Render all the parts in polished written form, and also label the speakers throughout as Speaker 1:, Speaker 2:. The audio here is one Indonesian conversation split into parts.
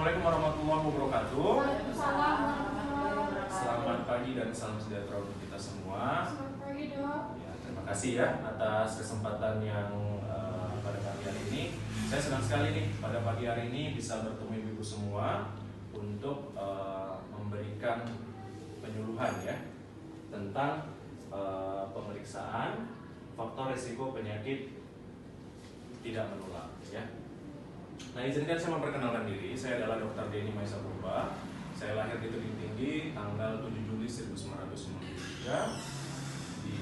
Speaker 1: Assalamualaikum warahmatullahi wabarakatuh.
Speaker 2: Waalaikumsalam warahmatullahi wabarakatuh.
Speaker 1: Selamat pagi dan salam sejahtera untuk kita semua.
Speaker 2: Selamat pagi, Dok.
Speaker 1: Ya, terima kasih ya atas kesempatan yang pada pagi hari ini. Saya senang sekali nih pada pagi hari ini bisa bertemu ibu-ibu semua untuk memberikan penyuluhan ya tentang pemeriksaan faktor risiko penyakit tidak menular ya. Nah, izinkan saya memperkenalkan diri. Saya adalah Dr. Denny Maisa Purba. Saya lahir di Tebing Tinggi tanggal 7 Juli 1993 di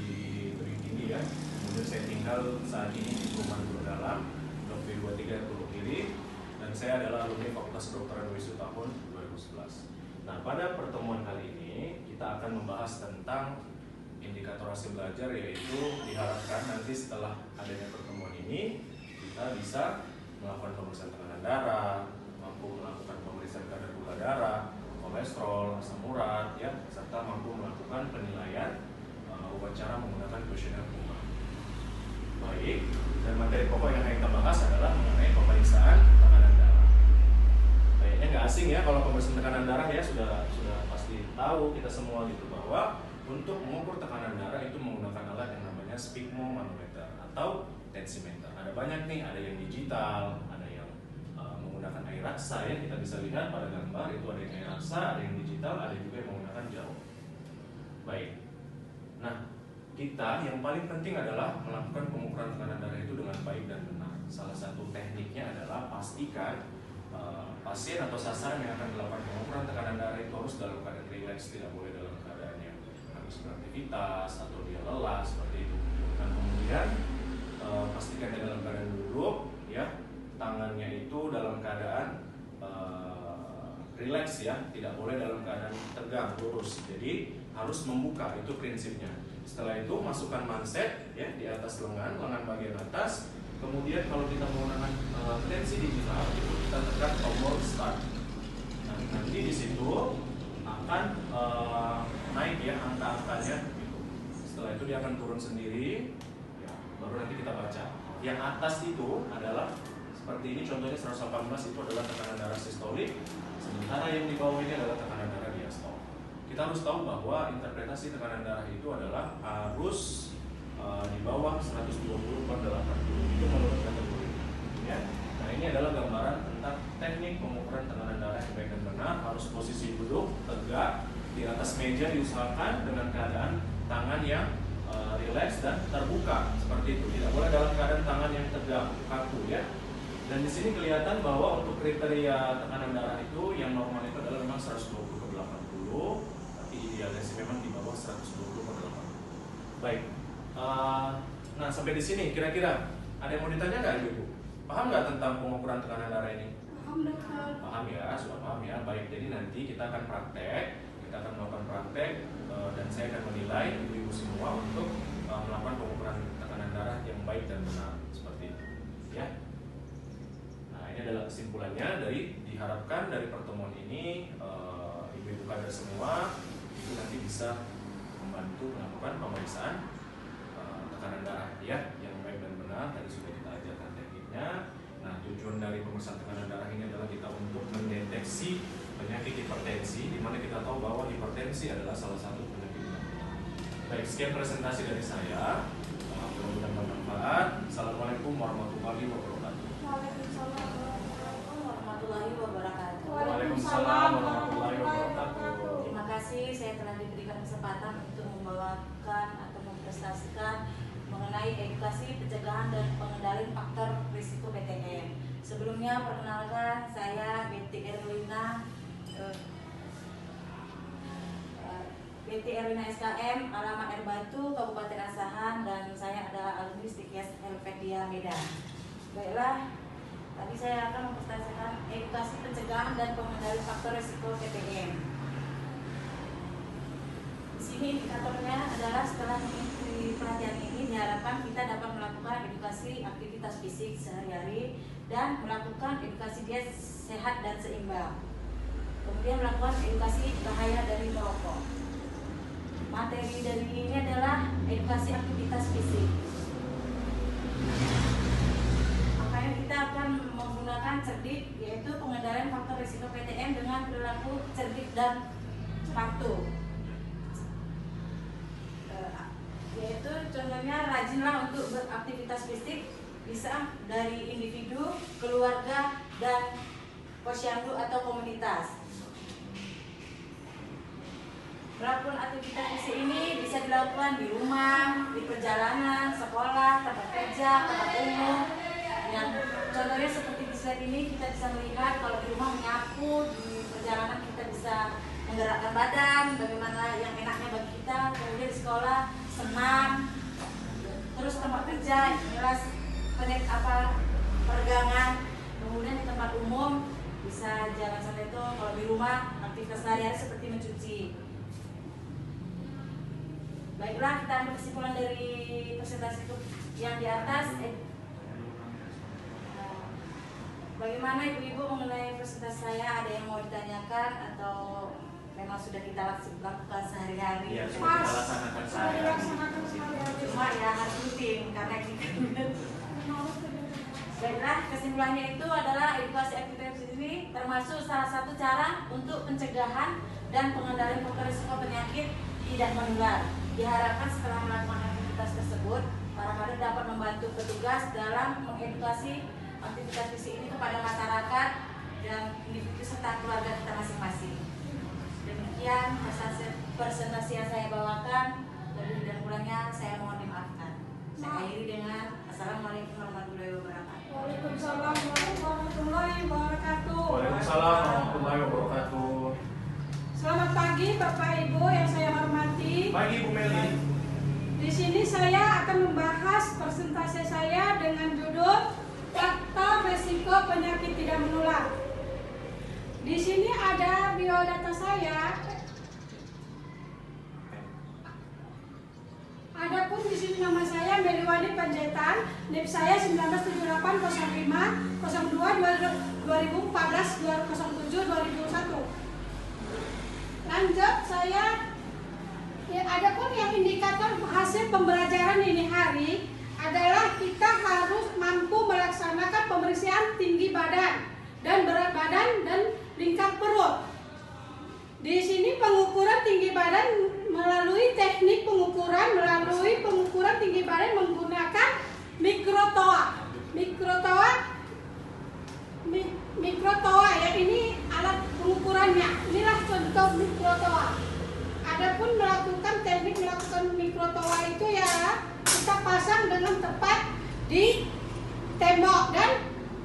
Speaker 1: Tebing Tinggi ya. Kemudian saya tinggal saat ini di Perumahan Guru Dalam Blok B23 Pulau Kiri, dan saya adalah alumni Fakultas Kedokteran UISU tahun 2011. Nah, pada pertemuan kali ini kita akan membahas tentang indikator hasil belajar, yaitu diharapkan nanti setelah adanya pertemuan ini kita bisa melakukan pemeriksaan tekanan darah, mampu melakukan pemeriksaan kadar gula darah, kolesterol, asam urat, ya, serta mampu melakukan penilaian wawancara menggunakan kuesioner PUMA. Baik, dan materi pokok yang akan kita bahas adalah mengenai pemeriksaan tekanan darah. Kayaknya nggak asing ya kalau pemeriksaan tekanan darah ya, sudah pasti tahu kita semua gitu, bahwa untuk mengukur tekanan darah itu menggunakan alat yang namanya sphygmomanometer atau tensimeter. Ada banyak nih, ada yang digital, ada yang menggunakan air raksa ya, kita bisa lihat pada gambar itu ada yang air raksa, ada yang digital, ada juga yang menggunakan jarum. Baik, nah kita yang paling penting adalah melakukan pengukuran tekanan darah itu dengan baik dan benar. Salah satu tekniknya adalah pastikan pasien atau sasaran yang akan dilakukan pengukuran tekanan darah itu harus dalam keadaan rileks, tidak boleh dalam keadaan yang harus beraktivitas atau dia lelah seperti itu. Dan kemudian pastikan dia dalam keadaan duduk ya, tangannya itu dalam keadaan rileks ya, tidak boleh dalam keadaan tegang lurus, jadi harus membuka, itu prinsipnya. Setelah itu masukkan manset ya di atas lengan bagian atas. Kemudian kalau kita menggunakan tensi digital itu kita tekan tombol start. Nah, nanti di situ akan naik ya angka-angkanya gitu. Setelah itu dia akan turun sendiri. Baru nanti kita baca. Yang atas itu adalah seperti ini, contohnya 118 itu adalah tekanan darah sistolik, sementara yang di bawah ini adalah tekanan darah diastol. Kita harus tahu bahwa interpretasi tekanan darah itu adalah harus di bawah 120/80, itu menurut kategori ya. Nah, ini adalah gambaran tentang teknik pengukuran tekanan darah yang baik dan benar. Harus posisi duduk tegak di atas meja, diusahakan dengan keadaan tangan yang rileks dan terbuka seperti itu. Tidak boleh dalam keadaan tangan yang tegak, kaku ya. Dan di sini kelihatan bahwa untuk kriteria tekanan darah itu yang normal itu adalah memang 120/80, tapi idealnya sih memang di bawah 120/80. Baik. Nah, sampai di sini kira-kira ada yang mau ditanya nggak Ibu? Paham nggak tentang pengukuran tekanan darah ini?
Speaker 2: Paham, Dokter.
Speaker 1: Paham ya, sudah paham ya. Baik, jadi nanti kita akan praktek. Kita akan melakukan praktek dan saya akan menilai ibu-ibu semua untuk melakukan pengukuran tekanan darah yang baik dan benar seperti itu ya. Nah, ini adalah kesimpulannya dari diharapkan dari pertemuan ini ibu-ibu kader semua itu nanti bisa membantu melakukan pemeriksaan tekanan darah ya yang baik dan benar. Tadi sudah kita ajarkan tekniknya. Nah, tujuan dari pemeriksaan tekanan darah ini adalah kita untuk mendeteksi penyakit hipertensi, di mana kita tahu bahwa hipertensi adalah salah satu penyakit yang menular. Baik, sekian presentasi dari saya. Mudah-mudahan bermanfaat. Assalamualaikum warahmatullahi wabarakatuh.
Speaker 2: Waalaikumsalam
Speaker 3: warahmatullahi wabarakatuh.
Speaker 1: Waalaikumsalam warahmatullahi wabarakatuh.
Speaker 3: Terima kasih saya telah diberikan kesempatan untuk membawakan atau mempresentasikan mengenai edukasi pencegahan dan pengendalian faktor risiko PTM. Sebelumnya perkenalkan, saya Betty Erlina SKM, alamat Erbatu, Kabupaten Asahan, dan saya adalah alumni Stikias Helvetia Medan. Baiklah, tadi saya akan mempresentasikan edukasi pencegahan dan pengendalian faktor risiko PTM. Di sini indikatornya adalah setelah mengikuti pelatihan ini diharapkan kita dapat melakukan edukasi aktivitas fisik sehari-hari dan melakukan edukasi diet sehat dan seimbang. Kemudian melakukan edukasi bahaya dari merokok. Materi dari ini adalah edukasi aktivitas fisik. Makanya kita akan menggunakan cerdik, yaitu pengendalian faktor risiko PTM dengan perilaku cerdik dan patuh. Yaitu contohnya rajinlah untuk beraktivitas fisik, bisa dari individu, keluarga, dan posyandu atau komunitas. Melakukan aktivitas fisik ini bisa dilakukan di rumah, di perjalanan, sekolah, tempat kerja, tempat umum. Yang contohnya seperti di slide ini kita bisa melihat kalau di rumah menyapu, di perjalanan kita bisa menggerakkan badan, bagaimana yang enaknya bagi kita. Kemudian di sekolah senam, terus tempat kerja jelas peregangan. Kemudian di tempat umum bisa jalan santai itu. Kalau di rumah aktivitas sehari-hari seperti mencuci. Baiklah, kita ambil kesimpulan dari presentasi yang di atas. Bagaimana ibu-ibu mengenai presentasi saya? Ada yang mau ditanyakan atau memang sudah kita lakukan sehari-hari?
Speaker 1: Iya, sudah kita laksanakan sehari-hari.
Speaker 3: Cuma ya harus rutin karena kita. Baiklah, kesimpulannya itu adalah edukasi aktivitas ini termasuk salah satu cara untuk pencegahan dan pengendalian faktor risiko penyakit tidak menular. Diharapkan setelah melakukan aktivitas tersebut, para kader dapat membantu petugas dalam mengedukasi aktivitas fisik ini kepada masyarakat dan individu serta keluarga kita masing-masing. Demikian presentasi yang saya bawakan. Lebih dan kurangnya saya mohon dimaafkan. Saya akhiri dengan Assalamualaikum warahmatullahi wabarakatuh.
Speaker 2: Waalaikumsalam warahmatullahi wabarakatuh.
Speaker 1: Waalaikumsalam warahmatullahi wabarakatuh.
Speaker 2: Selamat pagi Bapak Ibu yang saya hormati.
Speaker 1: Pagi Bu Meli.
Speaker 2: Di sini saya akan membahas presentasi saya dengan judul Faktor Risiko Penyakit Tidak Menular. Di sini ada biodata saya. Adapun di sini nama saya Meliwani Panjaitan, NIP saya 197805 02 2014 07 2001. Lanjut, saya adapun yang indikator hasil pembelajaran ini hari adalah kita harus mampu melaksanakan pemeriksaan tinggi badan dan berat badan dan lingkar perut. Di sini pengukuran tinggi badan melalui teknik pengukuran tinggi badan menggunakan mikrotoa ya, ini alat pengukurannya. Inilah contoh mikrotoa. Adapun melakukan mikrotoa itu ya kita pasang dengan tepat di tembok dan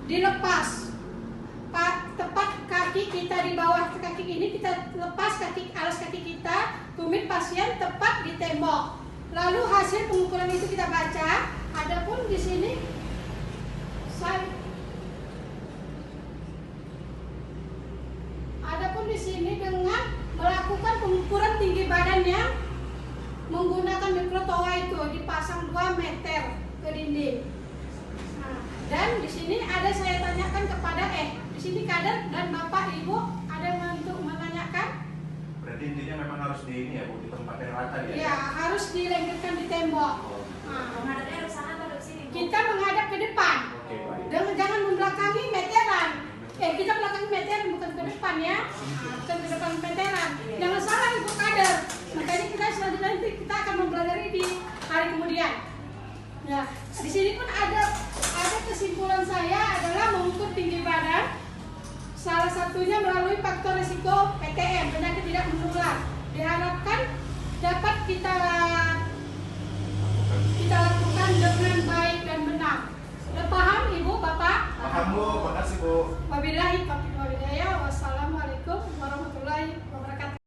Speaker 2: dilepas. Tepat kaki kita di bawah kaki ini kita lepas alas kaki kita, tumit pasien tepat di tembok. Lalu hasil pengukuran itu kita baca. Adapun di sini dengan melakukan pengukuran tinggi badannya menggunakan mikrotoa itu dipasang 2 meter ke dinding. Nah, dan di sini ada saya tanyakan kepada di sini kader dan Bapak Ibu ada yang untuk menanyakan.
Speaker 1: Berarti intinya memang harus di ini ya Bu, di tempat yang rata ya?
Speaker 2: Ya, harus dilengketkan di tembok.
Speaker 3: Menghadapnya harus sana atau di sini?
Speaker 2: Kita menghadap ke depan.
Speaker 1: Oke, baik.
Speaker 2: Jangan membelakangi meteran. Kita belakangi meteran bukan ke depan ya. Bukan ke depan meteran. Jangan salah Ibu kader. Makanya kita selanjutnya nanti kita akan mempelajari di hari kemudian. Ya, di sini pun ada kesimpulan saya adalah mengukur tinggi badan. Salah satunya melalui faktor risiko PTM, penyakit tidak menular. Diharapkan dapat kita lakukan dengan baik dan benar. Sudah paham Ibu, Bapak?
Speaker 1: Paham Bu, makasih Bu.
Speaker 2: Wabillahi taufiq wal hidayah. Wassalamualaikum warahmatullahi wabarakatuh.